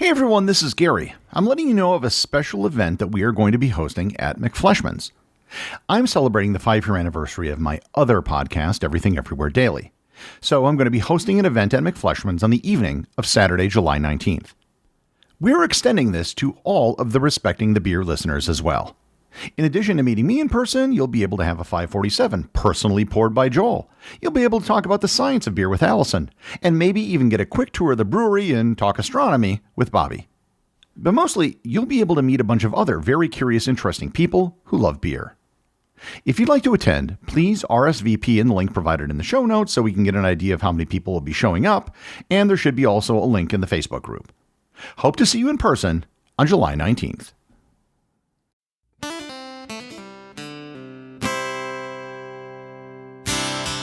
Hey everyone, this is Gary. I'm letting you know of a special event that we are going to be hosting at McFleshman's. I'm celebrating the 5-year anniversary of my other podcast, Everything Everywhere Daily. So I'm going to be hosting an event at McFleshman's on the evening of Saturday, July 19th. We're extending this to all of the Respecting the Beer listeners as well. In addition to meeting me in person, you'll be able to have a 547 personally poured by Joel. You'll be able to talk about the science of beer with Allison, and maybe even get a quick tour of the brewery and talk astronomy with Bobby. But mostly, you'll be able to meet a bunch of other very curious, interesting people who love beer. If you'd like to attend, please RSVP in the link provided in the show notes so we can get an idea of how many people will be showing up, and there should be also a link in the Facebook group. Hope to see you in person on July 19th.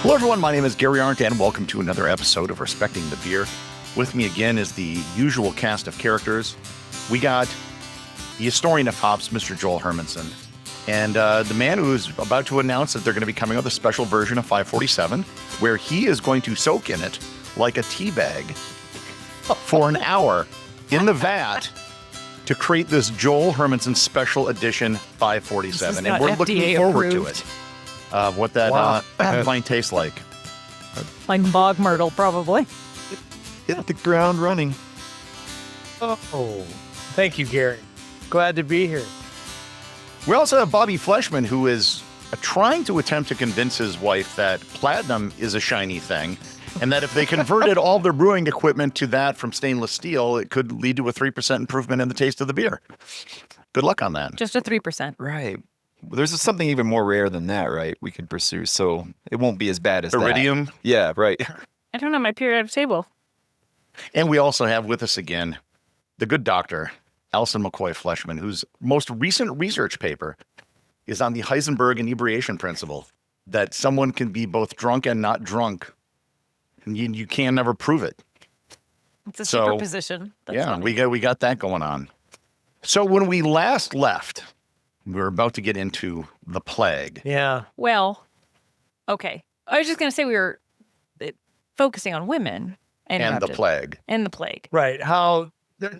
Hello everyone, my name is Gary Arndt and welcome to another episode of Respecting the Beer. With me again is the usual cast of characters. We got the historian of hops, Mr. Joel Hermansen, and the man who's about to announce that they're going to be coming out with a special version of 547, where he is going to soak in it like a tea bag for an hour in the vat to create this Joel Hermansen special edition 547, and we're looking forward to it. What that wine tastes like. Like bog myrtle, probably. Hit the ground running. Oh, thank you, Gary. Glad to be here. We also have Bobby Fleshman, who is trying to attempt to convince his wife that platinum is a shiny thing, and that if they converted all their brewing equipment to that from stainless steel, it could lead to a 3% improvement in the taste of the beer. Good luck on that. Just a 3%. Right. Well, there's something even more rare than that, right? We could pursue, so it won't be as bad as Iridium? That. Yeah, right. I don't know my periodic table. And we also have with us again the good doctor, Alison McCoy Fleshman, whose most recent research paper is on the Heisenberg inebriation principle, that someone can be both drunk and not drunk, and you can never prove it. It's a superposition. That's funny. we got that going on. So when we last left, we were about to get into the plague. Yeah. Well, okay. I was just going to say we were focusing on women And the plague. And the plague. Right. How,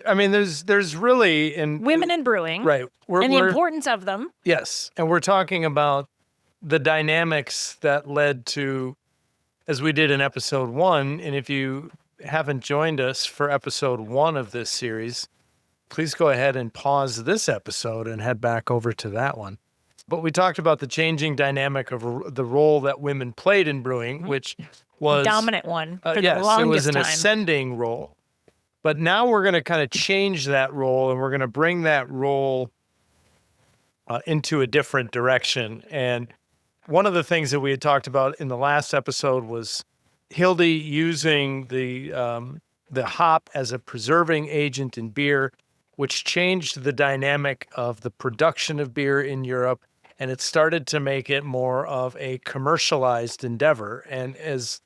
I mean, there's really... women in brewing. Right. And the importance of them. Yes. And we're talking about the dynamics that led to, as we did in episode 1, and if you haven't joined us for episode 1 of this series, please go ahead and pause this episode and head back over to that one. But we talked about the changing dynamic of the role that women played in brewing, which was... dominant one for the yes, longest it was an time. ascending role. But now we're going to kind of change that role, and we're going to bring that role into a different direction. And one of the things that we had talked about in the last episode was Hildy using the hop as a preserving agent in beer, which changed the dynamic of the production of beer in Europe, and it started to make it more of a commercialized endeavor. And as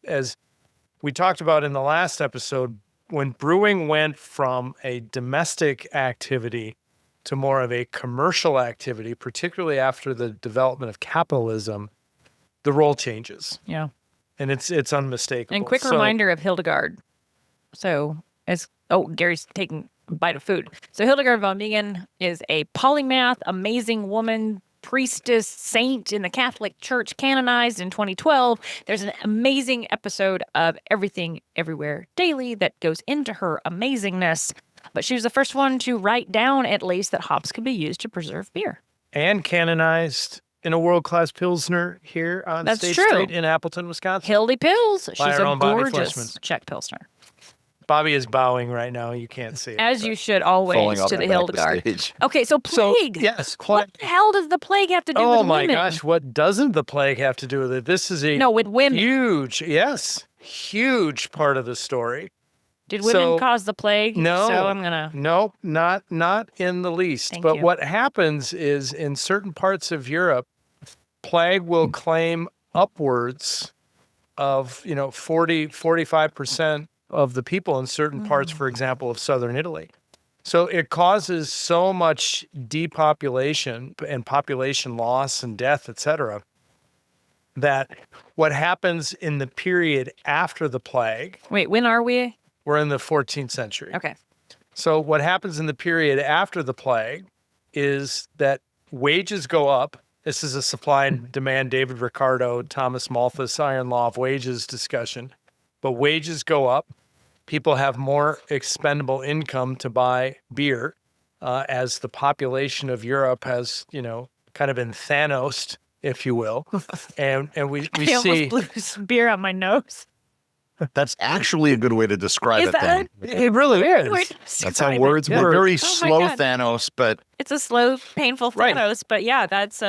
we talked about in the last episode, when brewing went from a domestic activity to more of a commercial activity, particularly after the development of capitalism, the role changes. Yeah. And it's unmistakable. And quick reminder of Hildegard. So, Gary's taking a bite of food. So Hildegard von Bingen is a polymath, amazing woman, priestess, saint in the Catholic Church, canonized in 2012. There's an amazing episode of Everything Everywhere Daily that goes into her amazingness. But she was the first one to write down, at least, that hops could be used to preserve beer. And canonized in a world-class Pilsner here on State Street in Appleton, Wisconsin. Hildy Pils. She's a gorgeous Fleshman. Czech Pilsner. Bobby is bowing right now. You can't see it. As you should always to the Hildegard. Okay, so plague. Yes, what the hell does the plague have to do with women? Oh my gosh, what doesn't the plague have to do with it? This is with women. Huge part of the story. Did women cause the plague? No. So I'm gonna. Nope, not in the least. Thank but you. what happens is in certain parts of Europe, plague will claim upwards of 45% of the people in certain parts, for example, of southern Italy. So it causes so much depopulation and population loss and death, etc., that what happens in the period after the plague... Wait, when are we? We're in the 14th century. Okay. So what happens in the period after the plague is that wages go up. This is a supply and demand, David Ricardo, Thomas Malthus, Iron Law of Wages discussion. But wages go up. People have more expendable income to buy beer as the population of Europe has, kind of been Thanosed, if you will. And we I see... almost blew some beer out my nose. That's actually a good way to describe Is it that then. It really Wait, is. That's how describe it. words A work. very my slow God. Thanos, but It's a slow, painful Right. Thanos, but yeah, that's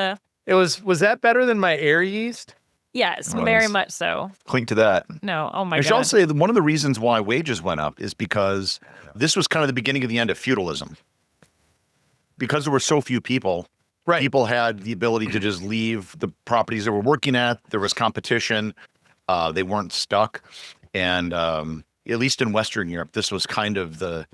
Was that better than my air yeast? yes, Well, very it's- much so. Clink to that. No, oh my I should god. also say that one of the reasons why wages went up is because this was kind of the beginning of the end of feudalism. Because there were so few people, Right. people had the ability to just leave the properties they were working at. There was competition. They weren't stuck. And at least in Western Europe, this was kind of the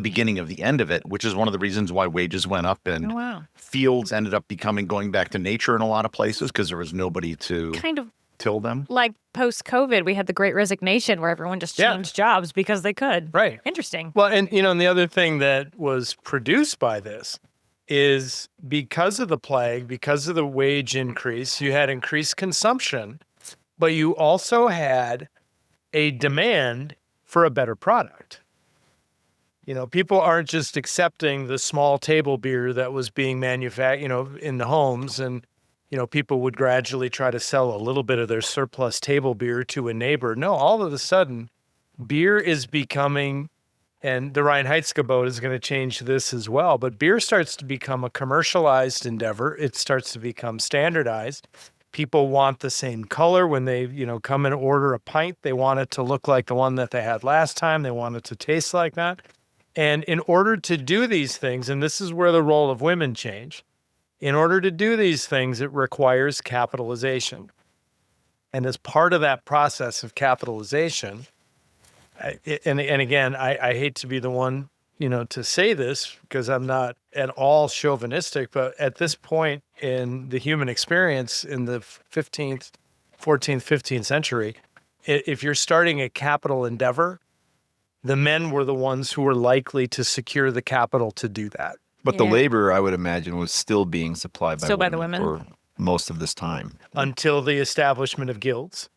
beginning of the end of it, which is one of the reasons why wages went up and Oh wow. fields ended up going back to nature in a lot of places because there was nobody to Kind of till them. like post-COVID, we had the Great Resignation where everyone just Yeah. changed jobs because they could. Right. Interesting. Well, and and the other thing that was produced by this is because of the plague, because of the wage increase, you had increased consumption, but you also had a demand for a better product. People aren't just accepting the small table beer that was being manufactured, in the homes, and people would gradually try to sell a little bit of their surplus table beer to a neighbor. No, all of a sudden, beer is becoming, and the Reinheitsgebot boat is going to change this as well, but beer starts to become a commercialized endeavor. It starts to become standardized. People want the same color when they, come and order a pint. They want it to look like the one that they had last time. They want it to taste like that. And in order to do these things, and this is where the role of women change, in order to do these things, it requires capitalization. And as part of that process of capitalization, and again, I hate to be the one, to say this because I'm not at all chauvinistic, but at this point in the human experience in the 14th, 15th century, if you're starting a capital endeavor, the men were the ones who were likely to secure the capital to do that. But the Yeah. labor, I would imagine, was still being supplied by Still by the women? for most of this time. Until the establishment of guilds.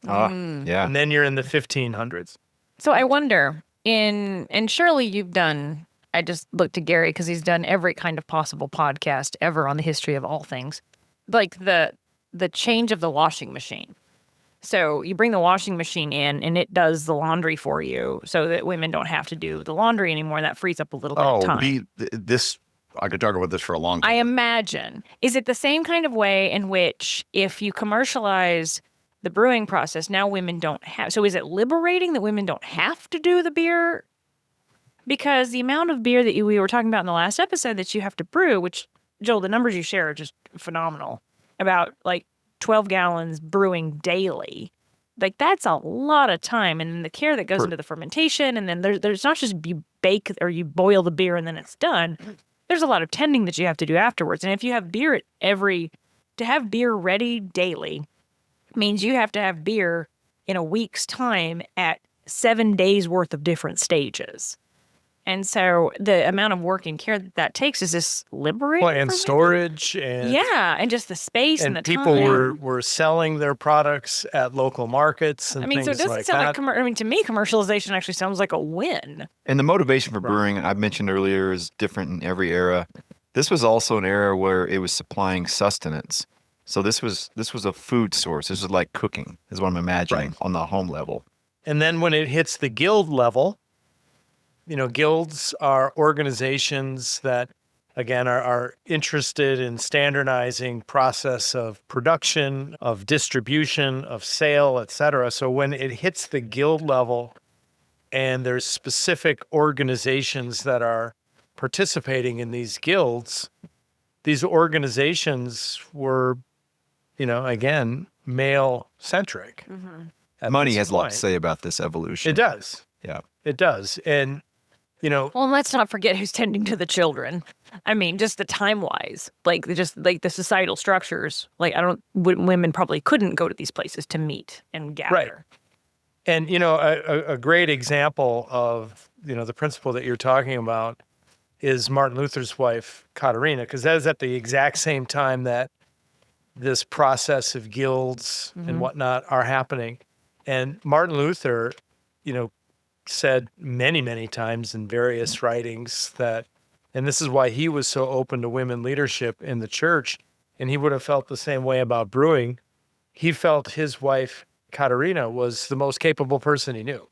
Yeah. And then you're in the 1500s. So I wonder, and surely you've done, I just looked to Gary because he's done every kind of possible podcast ever on the history of all things. Like the change of the washing machine. So you bring the washing machine in and it does the laundry for you so that women don't have to do the laundry anymore. That frees up a little bit of time. I could talk about this for a long time. I imagine. Is it the same kind of way in which if you commercialize the brewing process, now women don't have, so is it liberating that women don't have to do the beer? Because the amount of beer that we were talking about in the last episode that you have to brew, which, Joel, the numbers you share are just phenomenal, about like 12 gallons brewing daily. Like that's a lot of time. And then the care that goes into the fermentation. And then there's not just you bake or you boil the beer and then it's done. There's a lot of tending that you have to do afterwards. And if you have beer to have beer ready daily means you have to have beer in a week's time at 7 days worth of different stages. And so the amount of work and care that takes is this liberating. Well, and for storage and women? Yeah, and just the space and the people time. were selling their products at local markets and I mean, so it things doesn't like sound that. like to me, commercialization actually sounds like a win. And the motivation for brewing, I mentioned earlier, is different in every era. This was also an era where it was supplying sustenance. So this was a food source. This is like cooking, is what I'm imagining on the home level. And then when it hits the guild level, guilds are organizations that, again, are interested in standardizing process of production, of distribution, of sale, et cetera. So when it hits the guild level and there's specific organizations that are participating in these guilds, these organizations were, again, male-centric. at Money this has a lot to point. say about this evolution. It does. Yeah. It does. And, Well, and let's not forget who's tending to the children. I mean, just the time-wise, like the societal structures. Like, women probably couldn't go to these places to meet and gather. Right. And, a great example of the principle that you're talking about is Martin Luther's wife, Katharina, because that is at the exact same time that this process of guilds and whatnot are happening. And Martin Luther, said many, many times in various writings that, and this is why he was so open to women leadership in the church, and he would have felt the same way about brewing. He felt his wife, Katharina, was the most capable person he knew.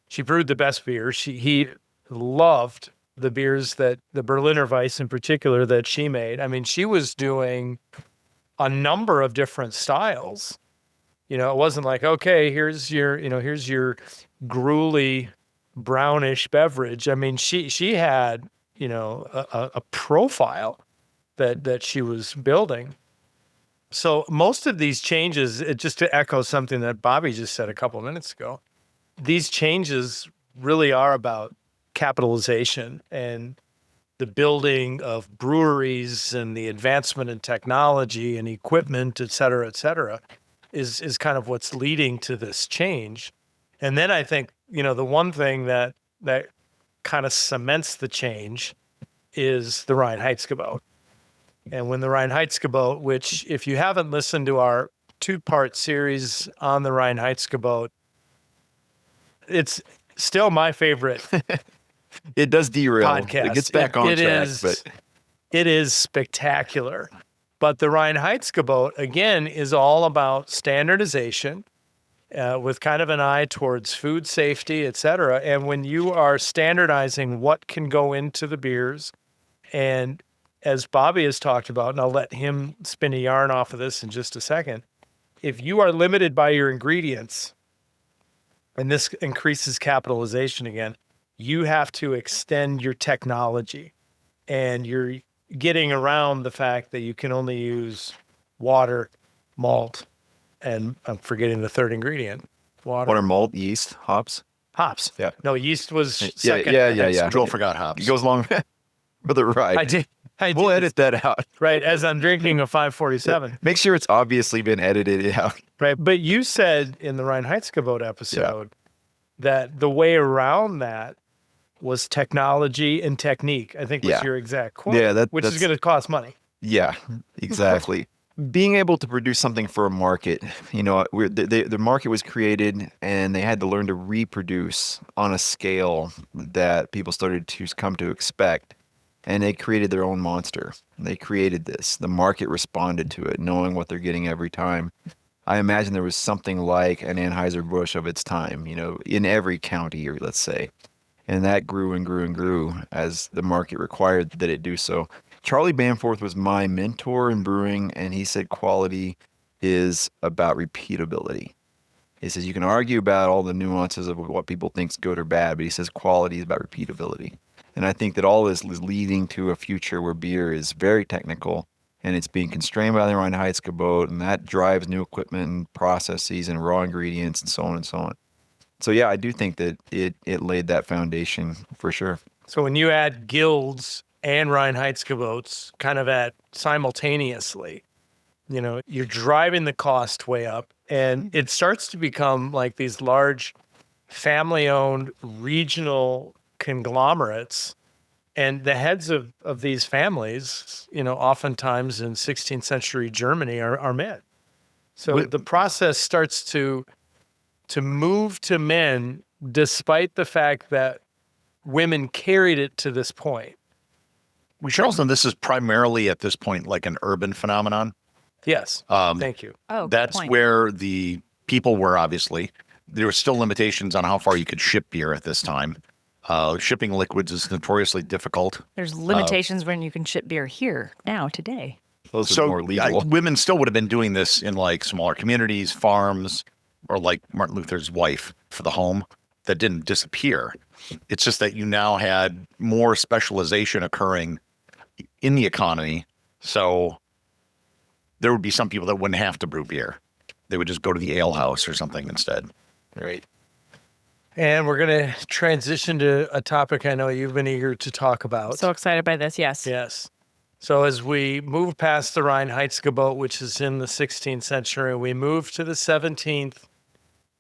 She brewed the best beers. He loved the beers the Berliner Weiss in particular that she made. I mean, she was doing a number of different styles. It wasn't like, okay, here's your gruely brownish beverage. I mean, she had, a profile that she was building. So most of these changes, just to echo something that Bobby just said a couple of minutes ago, these changes really are about capitalization and the building of breweries and the advancement in technology and equipment, et cetera, is kind of what's leading to this change. And then I think, the one thing that kind of cements the change is the Reinheitsgebot. And when the Reinheitsgebot, which if you haven't listened to our 2-part series on the Reinheitsgebot, it's still my favorite. It does derail. Podcast. It gets back on track. But it is spectacular. But the Reinheitsgebot, again, is all about standardization with kind of an eye towards food safety, et cetera. And when you are standardizing what can go into the beers, and as Bobby has talked about, and I'll let him spin a yarn off of this in just a second, if you are limited by your ingredients, and this increases capitalization again, you have to extend your technology, and you're getting around the fact that you can only use water, malt, and I'm forgetting the third ingredient. Water, malt, yeast, hops. Hops. Yeah. No, yeast was second. Yeah. Joel forgot hops. It goes along for the ride. I did. We'll edit that out. Right, as I'm drinking a 547. Make sure it's obviously been edited out. Right, but you said in the Reinheitsgebot episode that the way around that was technology and technique, I think was your exact quote, which is going to cost money. Yeah, exactly. Being able to produce something for a market, the market was created and they had to learn to reproduce on a scale that people started to come to expect. And they created their own monster. They created this. The market responded to it, knowing what they're getting every time. I imagine there was something like an Anheuser-Busch of its time, in every county, or let's say. And that grew and grew and grew as the market required that it do so. Charlie Bamforth was my mentor in brewing, and he said quality is about repeatability. He says you can argue about all the nuances of what people think is good or bad, but he says quality is about repeatability. And I think that all this is leading to a future where beer is very technical and it's being constrained by the Reinheitsgebot, and that drives new equipment and processes and raw ingredients and so on and so on. So yeah, I do think that it laid that foundation for sure. So when you add guilds and Reinheitsgebots kind of at simultaneously, you're driving the cost way up, and it starts to become like these large family-owned regional conglomerates, and the heads of these families, oftentimes in 16th century Germany are men. So the process starts to move to men, despite the fact that women carried it to this point. We should also know this is primarily at this point like an urban phenomenon. Yes. Thank you. Oh, that's where the people were. Obviously, there were still limitations on how far you could ship beer at this time. Shipping liquids is notoriously difficult. There's limitations when you can ship beer here now today. Those are more legal. Women still would have been doing this in like smaller communities, farms, or like Martin Luther's wife for the home. That didn't disappear. It's just that you now had more specialization occurring in the economy. So there would be some people that wouldn't have to brew beer. They would just go to the ale house or something instead. Right. And we're going to transition to a topic I know you've been eager to talk about. So excited by this, yes. Yes. So as we move past the Reinheitsgebot, which is in the 16th century, we move to the 17th.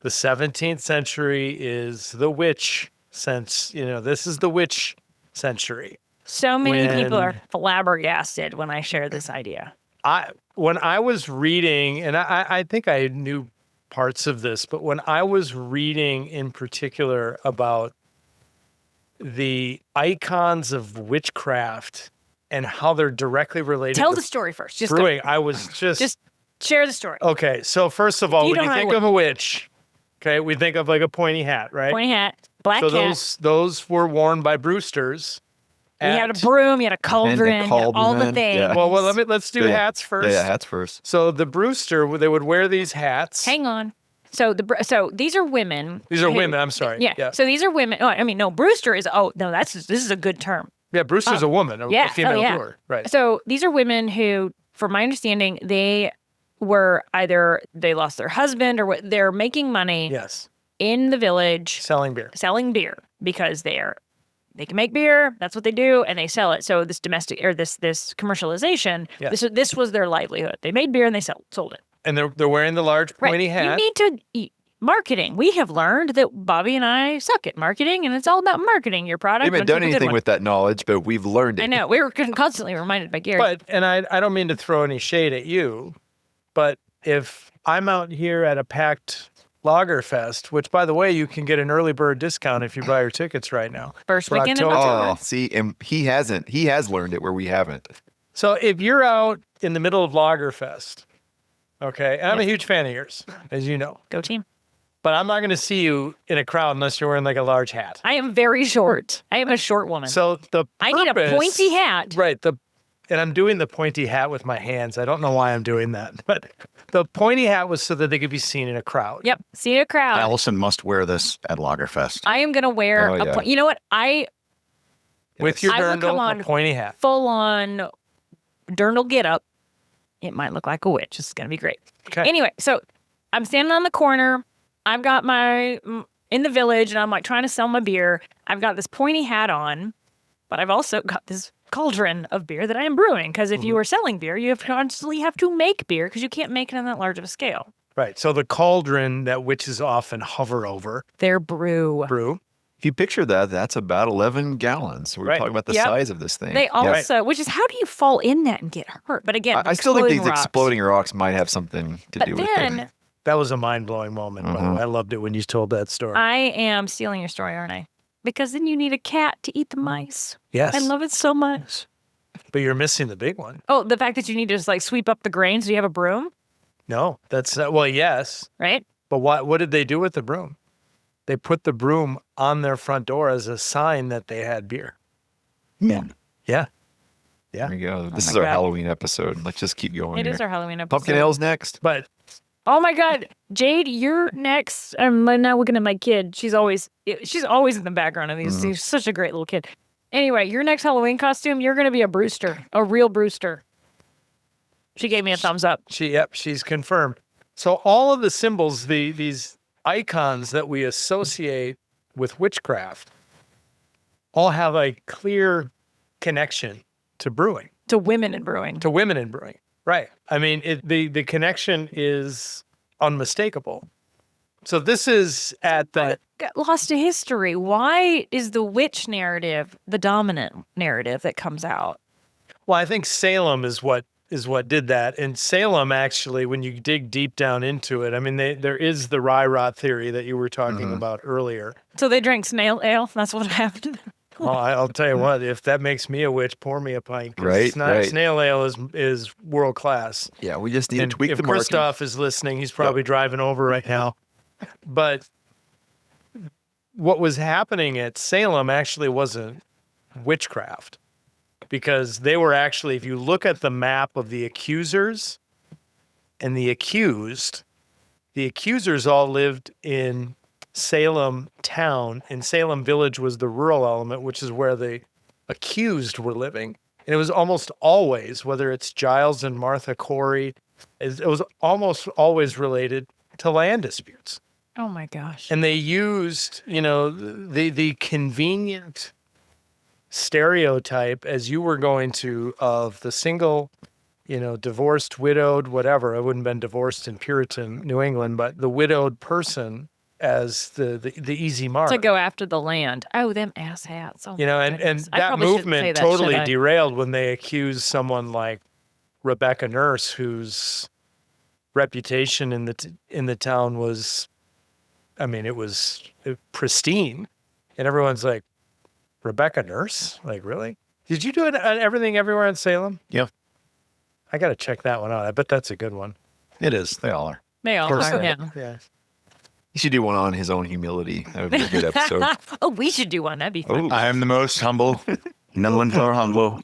The 17th century is the witch since, this is the witch century. So many people When- are flabbergasted when I share this idea. When I was reading, and I think I knew parts of this, but when I was reading in particular about the icons of witchcraft and how they're directly related Tell to the story first. Just go. brewing, I was just Share the story. okay. So first of all, You when don't you know think how- of a witch, okay, we think of like a pointy hat, right? Pointy hat, black So hat. those were worn by Brewsters. You had a at- broom, you had a cauldron, you had all the cauldron, things. yeah. Well, let's do Yeah. hats first. Yeah, hats first. So the Brewster, they would wear these hats. Hang on. So these are women. These are who- women. I'm sorry. Yeah. So these are women. Oh, I mean, no. Brewster is. Oh no, this is a good term. Yeah, Brewster's a woman, a female brewer. Right. So these are women who, from my understanding, they were either they lost their husband or they're making money Yes. in the village Selling beer. selling beer because they can make beer. That's what they do, and they sell it. So this domestic or this commercialization. Yes. This was their livelihood. They made beer and they sold it. And they're wearing the large pointy hat. You need to marketing. We have learned that Bobby and I suck at marketing, and it's all about marketing your product. We haven't and pick done a good anything one. with that knowledge, but we've learned it. I know. We were constantly reminded by Gary. But I don't mean to throw any shade at you, but if I'm out here at a packed Lagerfest, which by the way, you can get an early bird discount if you buy your tickets right now. First for weekend in October. October. Oh, see, and he hasn't. He has learned it where we haven't. So if you're out in the middle of Lagerfest, okay, and I'm a huge fan of yours, as you know, Go team. but I'm not going to see you in a crowd unless you're wearing like a large hat. I am very short. I am a short woman. So I need a purpose- pointy hat. Right. And I'm doing the pointy hat with my hands. I don't know why I'm doing that, but the pointy hat was so that they could be seen in a crowd. Yep. See a crowd. Allison must wear this at Lagerfest. I am gonna wear Oh, a. yeah. You know what? With your I will come dirndl, on a pointy hat. Full on dirndl get up. It might look like a witch. It's gonna be great. Okay. Anyway, so I'm standing on the corner. I've got in the village, and I'm like trying to sell my beer. I've got this pointy hat on, but I've also got this cauldron of beer that I am brewing. Because if you are selling beer, you constantly have to make beer because you can't make it on that large of a scale. Right. So the cauldron that witches often hover over, Their brew. brew. If you picture that, that's about 11 gallons. We're Right. talking about the Yep. size of this thing. They Yeah. also, which is how do you fall in that and get hurt? But again, I still think these rocks. exploding rocks might have something to But do with then it. That was a mind-blowing moment, by the way. I loved it when you told that story. I am stealing your story, aren't I? Because then you need a cat to eat the mice. Yes. I love it so much. But you're missing the big one. Oh, the fact that you need to just like sweep up the grain so you have a broom, No, that's well, yes. right? But what did they do with the broom? They put the broom on their front door as a sign that they had beer. Yeah. Yeah. There you go. This is my our God. Halloween episode. Let's just keep going It here. is our Halloween episode. Pumpkin ale's next. But Oh my God, Jade, you're next. I'm now looking at my kid. She's always in the background of these. She's such a great little kid. Anyway, your next Halloween costume, you're going to be a Brewster, a real Brewster. She gave me a thumbs up. she's confirmed. So all of the symbols, these icons that we associate with witchcraft, all have a clear connection to brewing, To women in brewing. to women in brewing. Right. I mean, the connection is unmistakable. So this is at the Got lost to history. Why is the witch narrative the dominant narrative that comes out? well, I think Salem is what did that. And Salem actually, when you dig deep down into it, I mean, there is the rye rot theory that you were talking about earlier. So they drank snail ale. That's what happened. Well, I'll tell you what, if that makes me a witch, pour me a pint. 'Cause Right, It's not, right. Snail ale is world class. Yeah, we just need And to tweak if the market. Christoph is listening, he's probably driving over right now. But what was happening at Salem actually wasn't witchcraft, because they were actually, if you look at the map of the accusers and the accusers all lived in Salem town, and Salem village was the rural element, which is where the accused were living. And it was almost always, whether it's Giles and Martha Corey, it was almost always related to land disputes. Oh my gosh. And they used, the convenient stereotype, as you were going to, of the single, divorced, widowed, whatever. I wouldn't have been divorced in Puritan New England, but the widowed person as the easy mark. To go after the land. Oh, them ass hats. Oh, You know, my and goodness. I that probably shouldn't say movement that, totally should I? derailed when they accused someone like Rebecca Nurse, whose reputation in the town was, I mean, it was pristine, and everyone's like, Rebecca Nurse? Like, really? Did you do it on Everything Everywhere in Salem? Yeah, I got to check that one out. I bet that's a good one. it is. They all are. They all course are, they yeah. Yeah. You should do one on his own humility. That would be a good episode. Oh, we should do one. That'd be fun. Oh, I am the most humble. No one's more humble.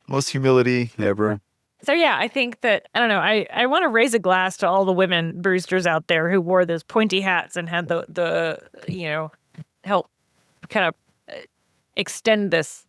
most humility ever. So yeah, I think that, I don't know, I want to raise a glass to all the women brewsters out there who wore those pointy hats and had the you know, help kind of extend this.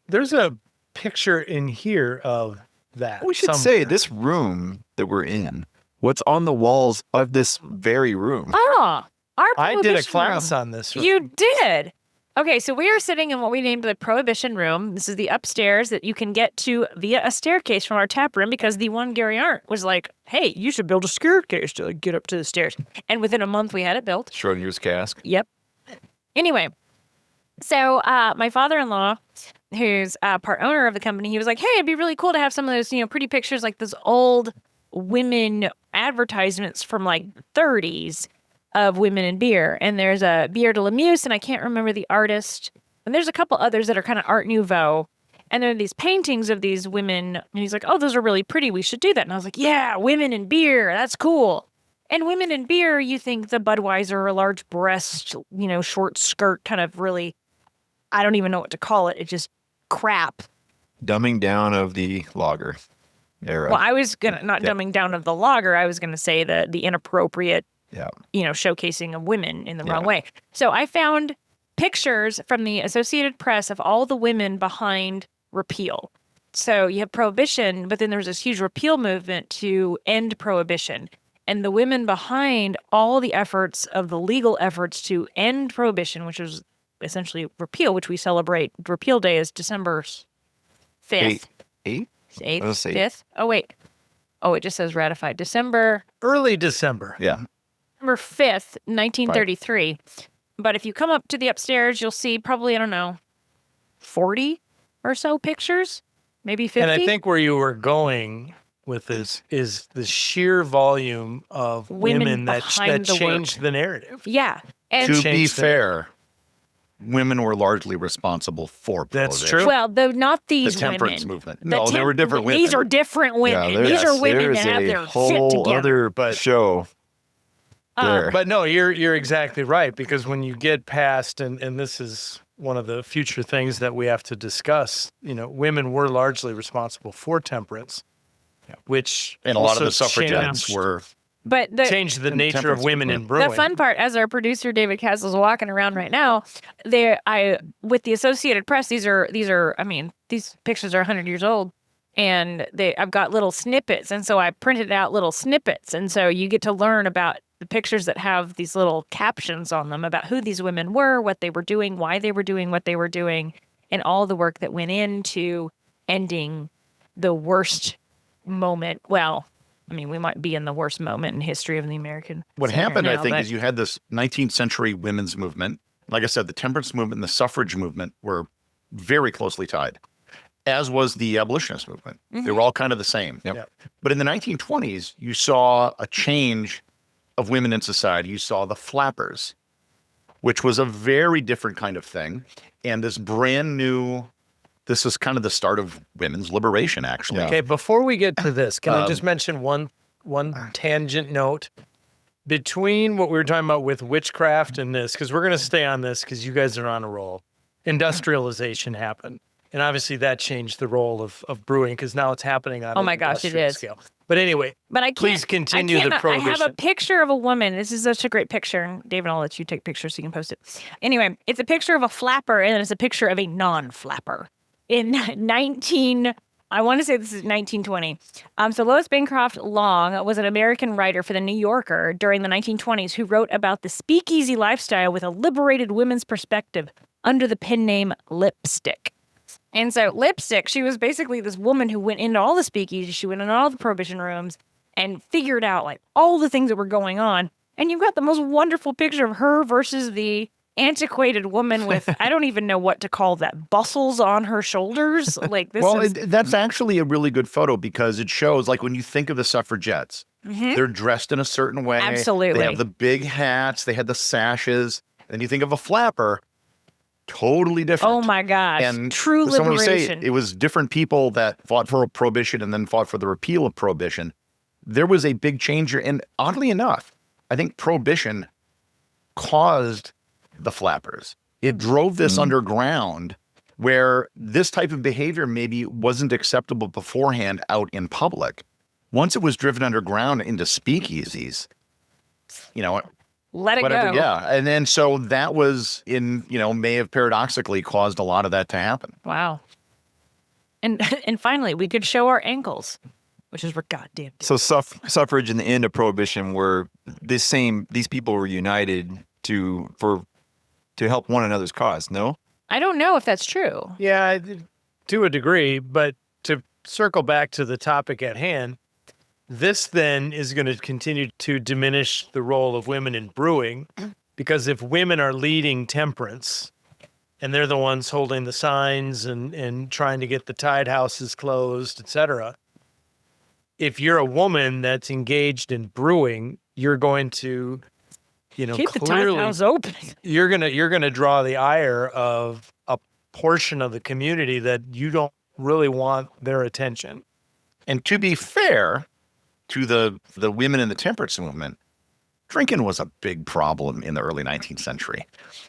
There's a picture in here of that. We should say this room that we're in, what's on the walls of this very room. Ah, our I did a Prohibition class room. on this. You did. Okay, so we are sitting in what we named the Prohibition room. This is the upstairs that you can get to via a staircase from our tap room because the one Gary Arndt was like, hey, you should build a staircase to get up to the stairs. And within a month, we had it built. Schrodinger's cask. Yep. Anyway, so my father-in-law, who's part owner of the company, he was like, hey, it'd be really cool to have some of those, pretty pictures like those old women advertisements from like 30s of women in beer. And there's a Bière de la Muse, and I can't remember the artist. And there's a couple others that are kind of Art Nouveau. And there are these paintings of these women. And he's like, oh, those are really pretty. We should do that. And I was like, yeah, women in beer. That's cool. And women in beer, you think the Budweiser, a large breast, short skirt, kind of really, I don't even know what to call it. It's just crap. Dumbing down of the lager era. Well, I was going to, not dumbing down of the lager. I was going to say the inappropriate, showcasing of women in the wrong way. So I found pictures from the Associated Press of all the women behind Repeal. So you have Prohibition, but then there was this huge Repeal movement to end Prohibition. And the women behind all the efforts of the legal efforts to end Prohibition, which was essentially Repeal, which we celebrate. Repeal Day is December 5th. 8th? 8th? Let's see. 5th? Oh, wait. Oh, it just says ratified. Early December. Yeah. December 5th, 1933. But if you come up to the upstairs, you'll see probably, 40 or so pictures, maybe 50. And I think where you were going with this is the sheer volume of women that behind the changed work. the narrative. Yeah. And To be Changed the- fair, women were largely responsible for That's prohibition. true. well, though not The these temperance women. movement. The No, they were different women. These are different women. Yeah, These are women there's that have a their shit whole together. other show there. But no, you're exactly right, because when you get past, and this is one of the future things that we have to discuss, women were largely responsible for temperance, which And a lot of the also suffragettes changed- were. But changed the nature of temperance women in movement. brewing. the fun part, as our producer David Castle's walking around right now, with the Associated Press, these pictures are 100 years old, and I've got little snippets, and so I printed out little snippets, and so you get to learn about the pictures that have these little captions on them about who these women were, what they were doing, why they were doing what they were doing, and all the work that went into ending the worst moment. Well, we might be in the worst moment in history of the American. What center happened, now, I think, but- is you had this 19th century women's movement. Like I said, the temperance movement and the suffrage movement were very closely tied, as was the abolitionist movement. They were all kind of the same. Yep. Yep. But in the 1920s, you saw a change of women in society. You saw the flappers, which was a very different kind of thing. And this brand new, this is kind of the start of women's liberation, actually. Okay, before we get to this, can I just mention one tangent note between what we were talking about with witchcraft and this, because we're going to stay on this because you guys are on a roll. Industrialization happened, and obviously that changed the role of brewing, because now it's happening on Oh an my gosh, it industrial is. scale. But anyway, But I can't, please continue I the can't- prohibition. I have a picture of a woman. This is such a great picture. David, I'll let you take pictures so you can post it. Anyway, it's a picture of a flapper, and then it's a picture of a non-flapper. In I want to say this is 1920. So Lois Bancroft Long was an American writer for The New Yorker during the 1920s who wrote about the speakeasy lifestyle with a liberated women's perspective under the pen name Lipstick. And so Lipstick, she was basically this woman who went into all the speakeasies, she went into all the prohibition rooms and figured out like all the things that were going on And you've got the most wonderful picture of her versus the antiquated woman with, I don't even know what to call that, bustles on her shoulders. Like this Well, is... that's actually a really good photo because it shows, like, when you think of the suffragettes, they're dressed in a certain way. Absolutely. They have the big hats. They had the sashes. And you think of a flapper, totally different. Oh my gosh. And True so when you say liberation. it was different people that fought for Prohibition and then fought for the repeal of Prohibition, there was a big change. And oddly enough, I think Prohibition caused the flappers. It drove this underground where this type of behavior maybe wasn't acceptable beforehand out in public. Once it was driven underground into speakeasies, you know, Let it whatever, go. yeah. And then so that was may have paradoxically caused a lot of that to happen. Wow. And finally, we could show our ankles, which is we're goddamn. So suffrage and the end of Prohibition were these people were united to help one another's cause, no? I don't know if that's true. Yeah, to a degree, but to circle back to the topic at hand, this then is going to continue to diminish the role of women in brewing, because if women are leading temperance and they're the ones holding the signs and trying to get the tide houses closed, etc., if you're a woman that's engaged in brewing, you're going to, Keep the tide clearly, house open. you're gonna draw the ire of a portion of the community that you don't really want their attention. And to be fair to the women in the temperance movement, drinking was a big problem in the early 19th century.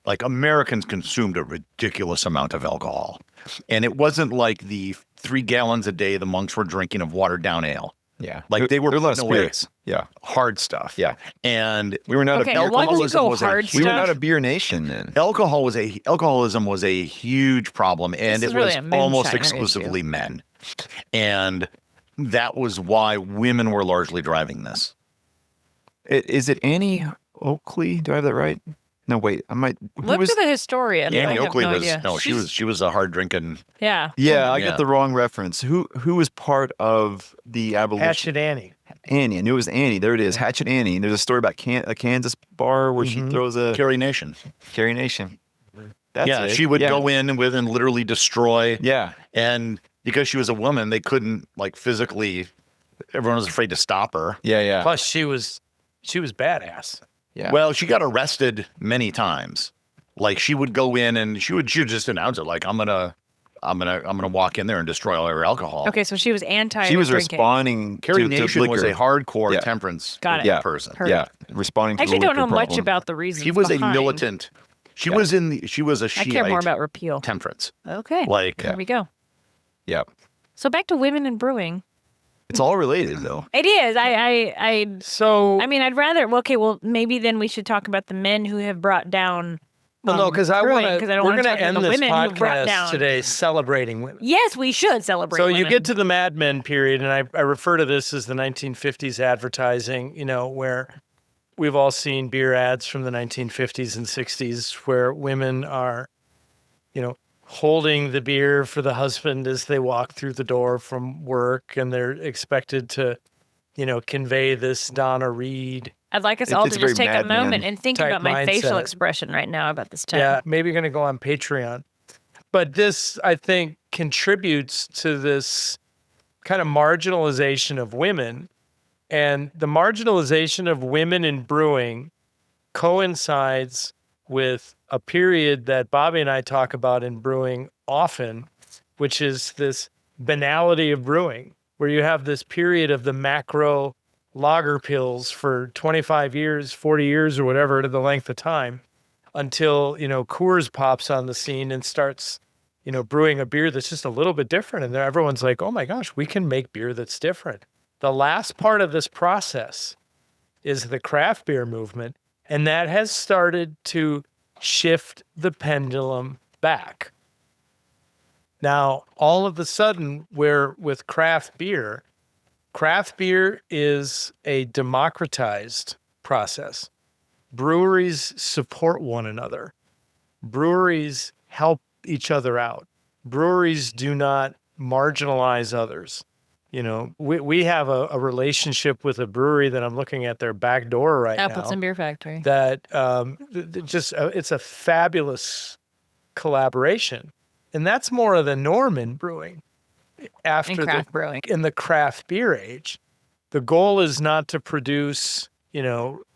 Like, Americans consumed a ridiculous amount of alcohol. And it wasn't like the 3 gallons a day the monks were drinking of watered down ale. Yeah. Like, they were there a lot of putting away spirits. Yeah. hard stuff. Yeah. And We were not Okay, a why would you go was a- hard we were stuff? not a beer nation then. alcoholism was a huge problem, and This is it really was a almost moonshiner exclusively men. And that was why women were largely driving this. Is it Annie Oakley? Do I have that right? No, wait. I might. Who Look was? to the historian. I Annie have Oakley no was idea. she was a hard drinking. Yeah. Yeah, I Yeah. got the wrong reference. Who was part of the abolition? Hatchet Annie. Annie. I knew it was Annie. There it is. Hatchet Annie. There's a story about a Kansas bar where she throws a Carrie Nation. Carrie Nation. That's Yeah, it. she would Yeah. go in with and literally destroy. Yeah. And because she was a woman, they couldn't, like, physically. Everyone was afraid to stop her. Yeah. Yeah. Plus, she was badass. Yeah. Well, she got arrested many times. Like, she would go in and she would just announce it, like, I'm gonna walk in there and destroy all her alcohol. Okay, so she was anti. she was drinking. responding Carrie to Nation was liquor. a hardcore Yeah. temperance Got it. Yeah. person. Heard. Yeah, responding to I actually the don't know liquor much problem. about the reasons. She was behind. a militant. She Yeah. was a I Shiite care more about repeal. temperance. Okay. Like, There we go. Yeah, So back to women in brewing. it's all related though. It is. So I mean, I'd rather. Okay, well, maybe then we should talk about the men who have brought down. no, because I want brewing, 'cause I don't we're wanna going talk to about end the this women who brought podcast down- today celebrating women. Yes, we should celebrate. So you women. get to the Mad Men period, and I refer to this as the 1950s advertising, where we've all seen beer ads from the 1950s and 60s where women are, holding the beer for the husband as they walk through the door from work, and they're expected to, convey this Donna Reed. I'd like us It- all it's to just very take a Mad Men moment and think type about my facial mindset. expression right now about this time. Yeah, maybe you're going to go on Patreon. But this, I think, contributes to this kind of marginalization of women. And the marginalization of women in brewing coincides with a period that Bobby and I talk about in brewing often, which is this banality of brewing, where you have this period of the macro lager pills for 25 years, 40 years, or whatever, to the length of time, until, Coors pops on the scene and starts, brewing a beer that's just a little bit different. And everyone's like, oh my gosh, we can make beer that's different. The last part of this process is the craft beer movement. And that has started to shift the pendulum back. Now, all of a sudden, with craft beer is a democratized process. Breweries support one another. Breweries help each other out. Breweries do not marginalize others. we have a relationship with a brewery that I'm looking at their back door right now. Appleton Beer Factory. That it's a fabulous collaboration, and that's more of the norm in brewing. After In craft brewing. in the craft beer age, the goal is not to produce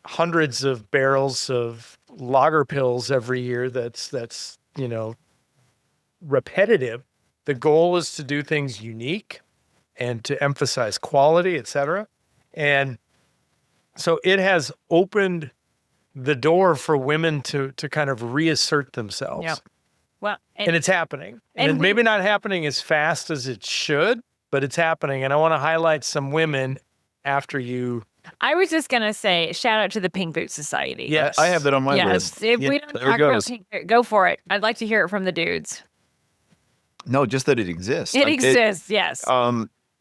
hundreds of barrels of lager pills every year. That's repetitive. The goal is to do things unique and to emphasize quality, et cetera. And so it has opened the door for women to kind of reassert themselves. Yeah. Well, And it's happening. And, and it's maybe not happening as fast as it should, but it's happening. And I want to highlight some women after you. I was just gonna say, shout out to the Pink Boot Society. Yes. I have that on my Yes. list. If Yeah, we don't there talk it about goes. Pink Boot, go for it. I'd like to hear it from the dudes. No, just that it exists. It exists, yes.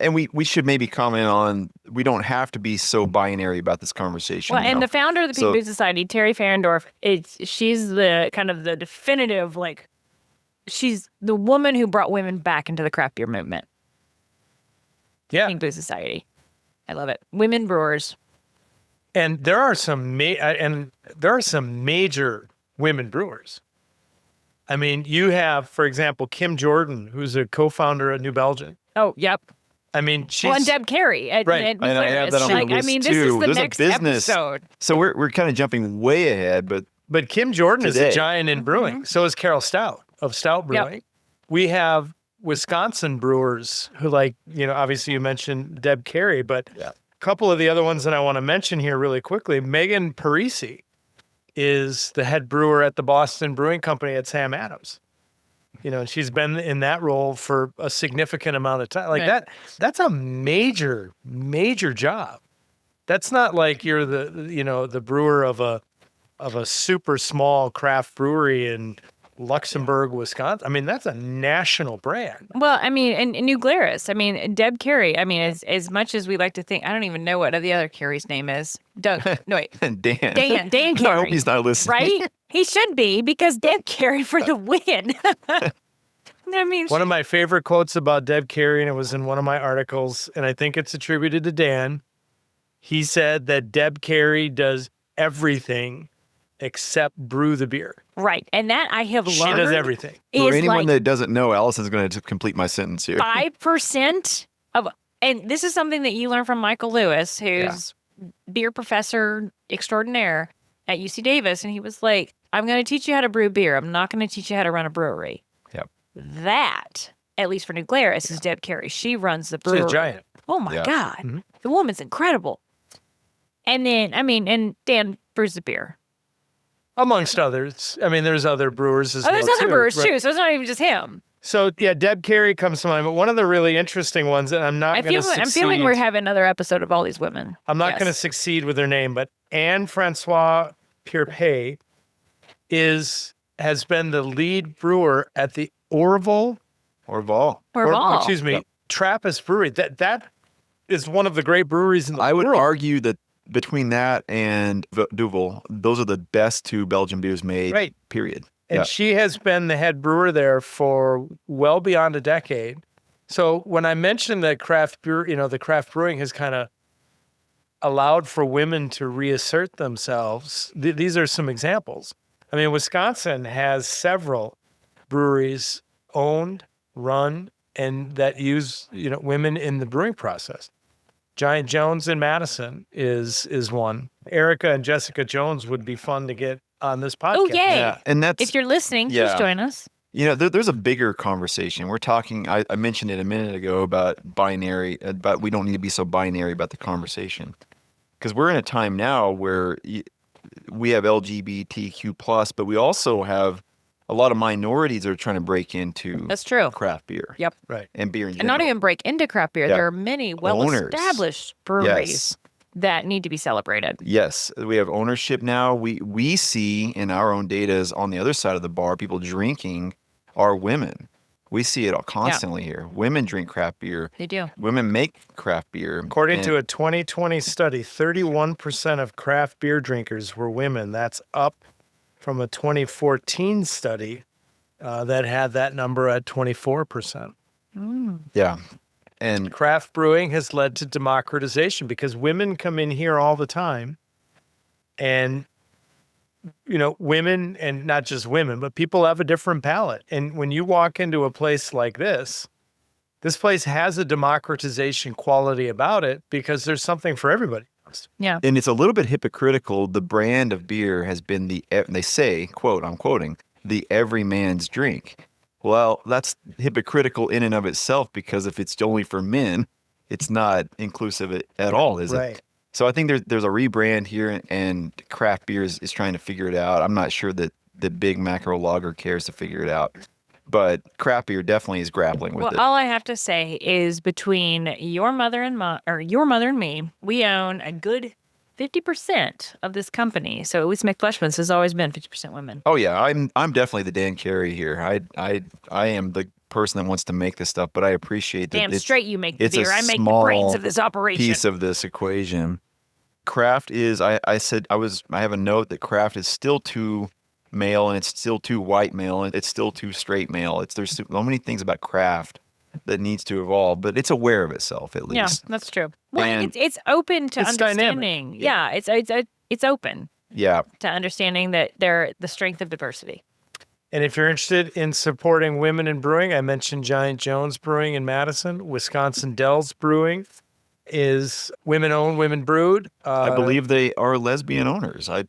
And we should maybe comment on, we don't have to be so binary about this conversation. Well, and the founder of the Pink So- Boot Society, Terry Farendorf, she's the kind of the definitive, she's the woman who brought women back into the craft beer movement. Yeah. Pink Boot Society. I love it. Women brewers. And there are some major women brewers. I mean, you have, for example, Kim Jordan, who's a co-founder at New Belgium. Oh, yep. I mean, she's Well, and Deb Carey. Right. And I have that on my list this too. is the There's next a business. episode. So we're kind of jumping way ahead, but Kim Jordan is Today. a giant in brewing. So is Carol Stout of Stout Brewing. We have Wisconsin brewers who, obviously you mentioned Deb Carey, but Yeah. a couple of the other ones that I want to mention here really quickly. Megan Parisi is the head brewer at the Boston Brewing Company at Sam Adams. And she's been in that role for a significant amount of time. Right. That's a major, major job. That's not like you're the brewer of a super small craft brewery in Luxembourg, Wisconsin. I mean, that's a national brand. Well, I mean, and New Glarus. I mean, Deb Carey. I mean, as much as we like to think, I don't even know what the other Carey's name is. Doug. No, wait. Dan. Dan I Carey. hope he's not listening. Right? He should be, because Deb Carey for the win. I mean, One of my favorite quotes about Deb Carey, and it was in one of my articles, and I think it's attributed to Dan. He said that Deb Carey does everything except brew the beer. right. And that I have learned. She does everything. For Is anyone like that doesn't know, Allison's going to complete my sentence here. 5% of, and this is something that you learn from Michael Lewis, who's beer professor extraordinaire at UC Davis. And he was like, I'm going to teach you how to brew beer. I'm not going to teach you how to run a brewery. Yep. That, at least for New Glarus, is Deb Carey. She runs the brewery. She's a giant. Oh my Yeah. God. Mm-hmm. The woman's incredible. And then, and Dan brews the beer. Amongst others. I mean, there's other brewers as Oh, well, there's other brewers Right. too, so it's not even just him. So, yeah, Deb Carey comes to mind, but one of the really interesting ones that I'm not going to succeed. I'm feeling we're having another episode of all these women. I'm not Yes. going to succeed with her name, but Anne-Francoise Pierpay has been the lead brewer at the Orval, Orval. Orval. Trappist Brewery. That is one of the great breweries in the I would world. argue that between that and Duvel, those are the best two Belgian beers made, Right. period. And she has been the head brewer there for well beyond a decade. So when I mentioned that craft beer, the craft brewing has kind of allowed for women to reassert themselves. These are some examples. I mean, Wisconsin has several breweries owned, run, and that use, women in the brewing process. Giant Jones in Madison is one. Erica and Jessica Jones would be fun to get on this podcast. Oh, yay. Yeah, and that's If you're listening, please Yeah. join us. there's a bigger conversation. We're talking. I mentioned it a minute ago about binary, but we don't need to be so binary about the conversation, because we're in a time now where we have LGBTQ plus, but we also have a lot of minorities that are trying to break into That's true. craft beer. Yep. Right. And beer in And general. not even break into craft beer. Yeah. There are many Owners. well-established breweries Yes. that need to be celebrated. Yes, we have ownership now. We see in our own data is on the other side of the bar, people drinking are women. We see it all constantly here. Women drink craft beer. They do. Women make craft beer. According to a 2020 study, 31% of craft beer drinkers were women. That's up from a 2014 study that had that number at 24%. Yeah. And Craft brewing has led to democratization because women come in here all the time. And, women, and not just women, but people have a different palate. And when you walk into a place like this place has a democratization quality about it because there's something for everybody. Yeah. And it's a little bit hypocritical. The brand of beer has been they say, quote, I'm quoting, the everyman's drink. Well, that's hypocritical in and of itself because if it's only for men, it's not inclusive at all, is Right. it? So I think there's a rebrand here, and craft beer is trying to figure it out. I'm not sure that the big macro lager cares to figure it out, but craft beer definitely is grappling with it. All I have to say is between your mother and me, we own a good 50% of this company. So at least McFleshman's has always been 50% women. Oh yeah, I'm definitely the Dan Carey here. I am the person that wants to make this stuff, but I appreciate that. Damn straight you make the it's beer. a I make the small brains of this operation. piece of this equation. Craft is. I have a note that craft is still too male, and it's still too white male, and it's still too straight male. There's so many things about craft that needs to evolve, but it's aware of itself at least. Yeah, that's true. Well, And it's open to it's understanding. dynamic. Yeah, it's open Yeah. to understanding that they're the strength of diversity. And if you're interested in supporting women in brewing, I mentioned Giant Jones Brewing in Madison. Wisconsin Dells Brewing is women-owned, women-brewed. I believe they are lesbian owners. I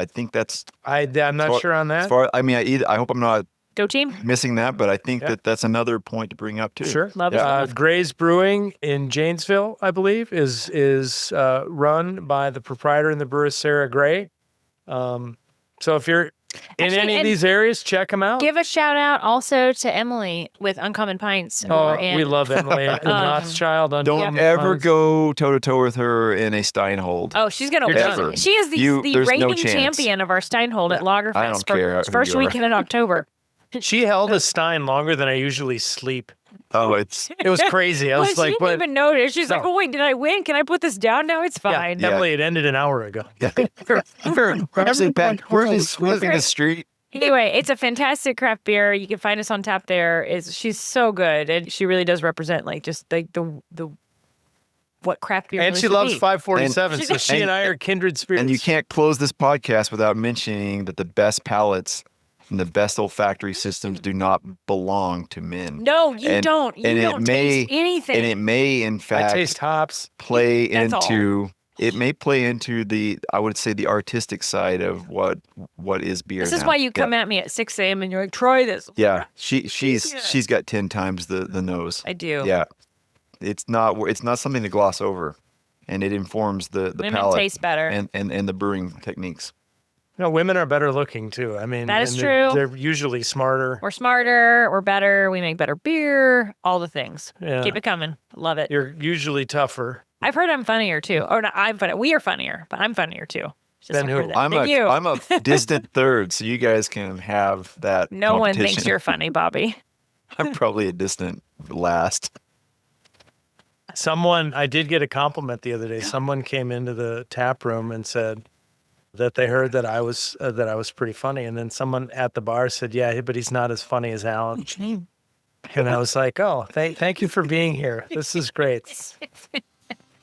think that's. I'm not sure on that. I hope I'm not Go team. missing that, but I think that's another point to bring up too. Sure. Love it. Gray's Brewing in Janesville, I believe, is run by the proprietor and the brewer, Sarah Gray. So if you're in any of these areas, check them out. Give a shout out also to Emily with Uncommon Pints. We love Emily and Rothschild. Don't ever go toe to toe with her in a Steinhold. Oh, she's gonna Ever. win. She is the there's no reigning chance. champion of our Steinhold at Lagerfest I don't care who first you are. weekend in October. She held a Stein longer than I usually sleep. Oh, It was crazy. I was She like, didn't what? even notice. She's like, No. "Oh wait, did I win? Can I put this down now? It's fine." Emily, it ended an hour ago. Actually, Pat, where's the street? Anyway, it's a fantastic craft beer. You can find us on tap there. She's so good, and she really does represent like just like the what craft beer. And really she should loves be. 547, so she and I are kindred spirits. And you can't close this podcast without mentioning that the best palates and the best olfactory systems do not belong to men. No, you And- don't. You and it don't may- taste anything. And it may, in I fact, taste hops. play That's all. into. It may play into I would say, the artistic side of what is beer. This is now. why you come at me at 6 a.m. and you're like, "Try this." Yeah, she's got 10 times the nose. I do. Yeah, it's not something to gloss over, and it informs the Women palate taste better. and the brewing techniques. No, women are better looking too. I mean, That is and true. They're usually smarter. We're smarter. We're better. We make better beer. All the things. Yeah. Keep it coming. Love it. You're usually tougher. I've heard I'm funnier too. Or not, I'm funny. We are funnier, but I'm funnier too. Just Than so who? for that. I'm Than you. a distant third, so you guys can have that. No one thinks competition. you're funny, Bobby. I'm probably a distant last. I did get a compliment the other day. Someone came into the tap room and said that they heard that I was pretty funny, and then someone at the bar said, "Yeah, but he's not as funny as Alan." And I was like, "Oh, thank you for being here. This is great.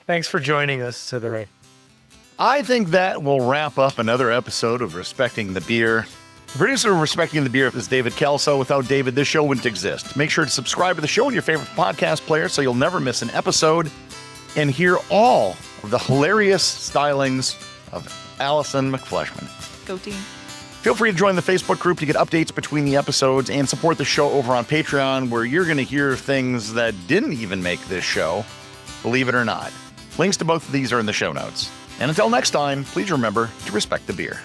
Thanks for joining us today." I think that will wrap up another episode of Respecting the Beer. The producer of Respecting the Beer is David Kelso. Without David, this show wouldn't exist. Make sure to subscribe to the show on your favorite podcast player so you'll never miss an episode and hear all of the hilarious stylings of Allison McFleshman. Go team. Feel free to join the Facebook group to get updates between the episodes and support the show over on Patreon, where you're going to hear things that didn't even make this show, believe it or not. Links to both of these are in the show notes. And until next time, please remember to respect the beer.